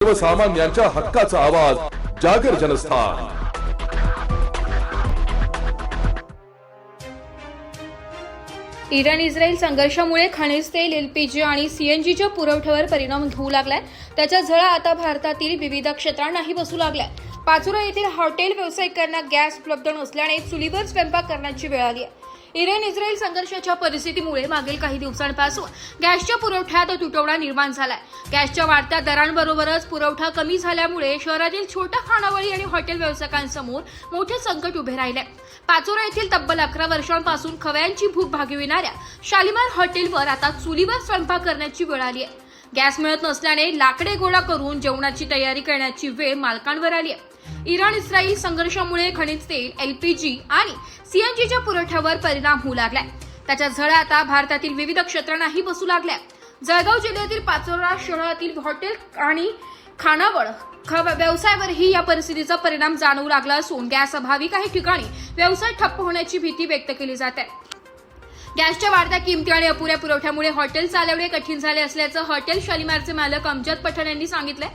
सर्वसामान्यांच्या हक्काचा आवाज जागर जनस्थान। इराण इस्रायल संघर्षामुळे खनिज तेल, एलपीजी आणि सीएनजीच्या पुरवठ्यावर परिणाम होऊ लागलाय। त्याचा झळा आता भारतातील विविध क्षेत्रांनाही बसू लागलाय। पाचोरा येथील हॉटेल व्यावसायिकांना गॅस उपलब्ध नसल्याने चुलीवर स्वयंपाक करण्याची वेळ आली आहे। इराण इस्रायल संघर्षाच्या परिस्थितीमुळे मागील काही दिवसांपासून गॅसच्या पुरवठ्यात तुटवडा निर्माण झालाय। गॅसच्या वाढत्या दरांबरोबरच पुरवठा कमी झाल्यामुळे शहरातील छोट्या खानावळी आणि हॉटेल व्यावसायिकांसमोर मोठे संकट उभे राहिले। पाचोरा येथील तब्बल 11 वर्षांपासून खवयांची भूक भागविणाऱ्या शालिमार हॉटेलवर आता चुलीवर स्वयंपाक करण्याची वेळ आली आहे। गॅस मिळत नसल्याने लाकडे गोळा करून जेवणाची तयारी करण्याची वेळ मालकांवर आली आहे। इराण इस्रायल संघर्षामुळे खनिज तेल, एलपीजी आणि सीएनजीच्या पुरवठ्यावर परिणाम होऊ लागलाय। त्याच्या झळा आता भारतातील विविध क्षेत्रांनाही बसू लागल्या। जळगाव जिल्ह्यातील पाचोरा शहरातील हॉटेल आणि खानावळ व्यवसायावरही या परिस्थितीचा परिणाम जाणवू लागला असून गॅस अभावी काही ठिकाणी व्यवसाय ठप्प होण्याची भीती व्यक्त केली जाते। गॅसच्या वाढत्या किमती आणि अपुऱ्या पुरवठ्यामुळे हॉटेल चालवणे कठीण झाले असल्याचं हॉटेल शालिमारचे मालक अमजद पठाण यांनी सांगितले।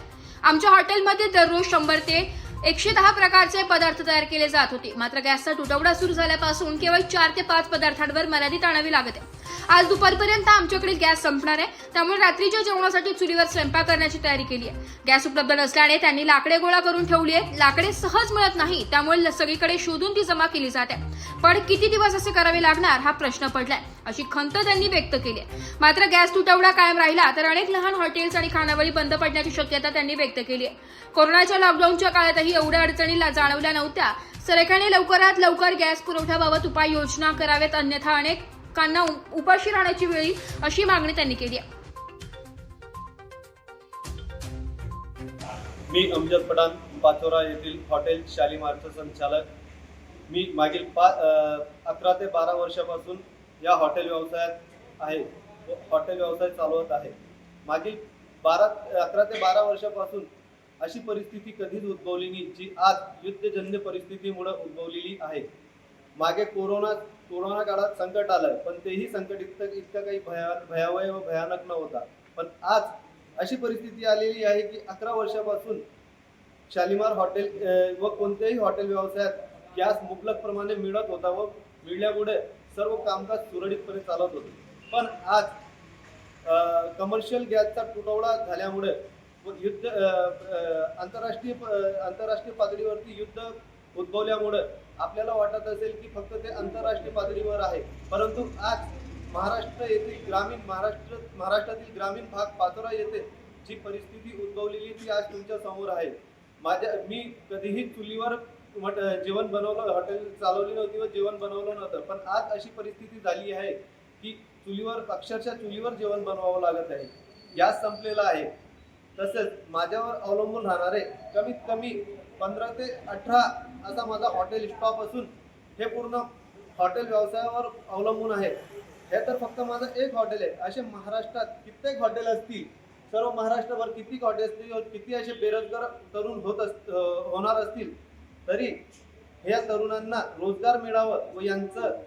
आमच्या हॉटेलमध्ये दररोज 100 ते 110 प्रकारचे पदार्थ तयार केले जात होते, मात्र गॅसचा तुटवडा सुरू झाल्यापासून केवळ 4 ते 5 पदार्थांवर मर्यादित आणावी लागत आहे। आज दुपारपर्यंत आमच्याकडे गॅस संपणार आहे, त्यामुळे रात्रीच्या जेवणासाठी चुलीवर स्वयंपाक करण्याची तयारी केली आहे। गॅस उपलब्ध नसल्याने त्यांनी लाकडे गोळा करून ठेवली आहेत। लाकडे सहज मिळत नाही, त्यामुळे सगळीकडे शोधून ती जमा केली जाते। पण किती दिवस असे करावे लागणार हा प्रश्न पडलाय, अशी खंत त्यांनी व्यक्त केली आहे। मात्र गॅस तुटवडा कायम राहिला तर अनेक लहान हॉटेल्स आणि खानावळी बंद पडण्याची शक्यता त्यांनी व्यक्त केली आहे। कोरोनाच्या लॉकडाऊनच्या काळातही एवढ्या अडचणी जाणवल्या नव्हत्या। सरकारने लवकरात लवकर गॅस पुरवठ्याबाबत उपाययोजना कराव्यात, अन्यथा अनेकांना उपाशी राहण्याची वेळ येईल, अशी मागणी त्यांनी केली आहे। मी अमजद पठाण, पाचोरा येथील हॉटेल शालिमारचा संचालक। मी मागील 11 ते 12 वर्षापासून या हॉटेल व्यवसायात आहे व हॉटेल व्यवसाय चालवत आहे। मागील 11 ते 12 वर्षापासून अशी परिस्थिती कधीच उद्भवली नाही, जी आज युद्धजन्य परिस्थितीमुळे उद्भवलेली आहे। मागे कोरोना काळात संकट आलं, पण तेही संकट इतकं काही भयावह व भयानक नव्हता। पण आज अशी परिस्थिती आलेली आहे की 11 वर्षापासून शालिमार हॉटेल व कोणत्याही हॉटेल व्यवसायात गॅस मुबलक प्रमाणे मिळत होता व मिळाल्यामुळे सर्व कामकाज सुरळीतपणे चालत होते। पण आज कमर्शियल गॅसचा तुटवडा झाल्यामुळे व युद्ध आंतरराष्ट्रीय पातळीवरती युद्ध उद्भवल्यामुळे आपल्याला वाटत असेल की फक्त ते आंतरराष्ट्रीय पातळीवर आहे, परंतु आज महाराष्ट्रातील ग्रामीण भाग पाचोरा येथे जी परिस्थिती उद्भवलेली ती आज तुमच्या समोर आहे। मी कधीही चुलीवर जेवण बनवलं, हॉटेल चालवली नव्हती व जेवण बनवलं नव्हतं, पण आज अशी परिस्थिती झाली आहे की अक्षरशः चुलीवर जेवण बनवावं लागत आहे। गॅस संपलेला आहे। तसेच माझ्यावर अवलंबून राहणारे कमीत कमी 15 ते 18 असा माझा हॉटेल स्टॉप असून हे पूर्ण हॉटेल व्यवसायावर अवलंबून आहे। हे तर फक्त माझं एक हॉटेल आहे, असे महाराष्ट्रात कित्येक हॉटेल असतील, सर्व महाराष्ट्रभर किती हॉटेल असतील, किती असे बेरोजगार तरुण होणार असतील, तरी या तरुणांना रोजगार मिळावं व यांचं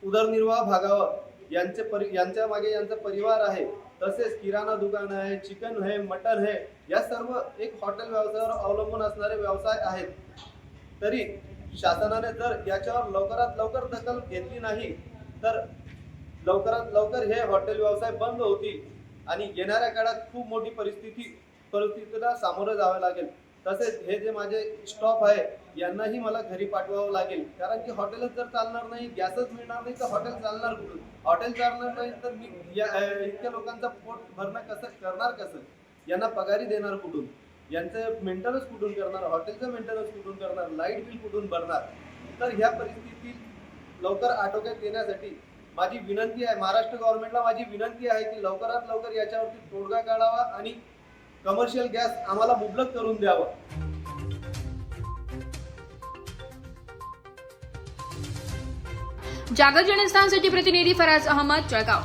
उदरनिर्वाह भागावं, यांच्या मागे यांचा परिवार आहे। तसेच किराणा दुकान आहे, चिकन आहे, मटन आहे, या सर्व एक हॉटेल व्यवसायावर अवलंबून असणारे व्यवसाय आहेत। तरी शासनाने जर याच्यावर लवकरात लवकर दखल घेतली नाही तर लवकरात लवकर हे हॉटेल व्यवसाय बंद होतील आणि येणाऱ्या काळात खूप मोठी परिस्थितीला सामोरं जावं लागेल। तसेच हे जे माझे स्टॉप आहे यांनाही मला घरी पाठवावं लागेल, कारण की हॉटेलच जर चालणार नाही, गॅसच मिळणार नाही तर हॉटेल चालणार कुठून? हॉटेल चालणार नाही तर मी इतक्या लोकांचा पोट भरणं करणार कसं? यांना पगारी देणार कुठून? यांचं मेंटेनन्स कुठून करणार? हॉटेलचं मेंटेनन्स कुठून करणार? लाईट बिल कुठून भरणार? तर ह्या परिस्थितीत लवकर आटोक्यात येण्यासाठी माझी विनंती आहे, महाराष्ट्र गव्हर्नमेंटला माझी विनंती आहे की लवकरात लवकर याच्यावरती तोडगा काढावा आणि कमर्शियल गॅस आम्हाला मुबलक करून द्यावा। जागर जनस्थानसाठी प्रतिनिधी फराज अहमद, जळगाव।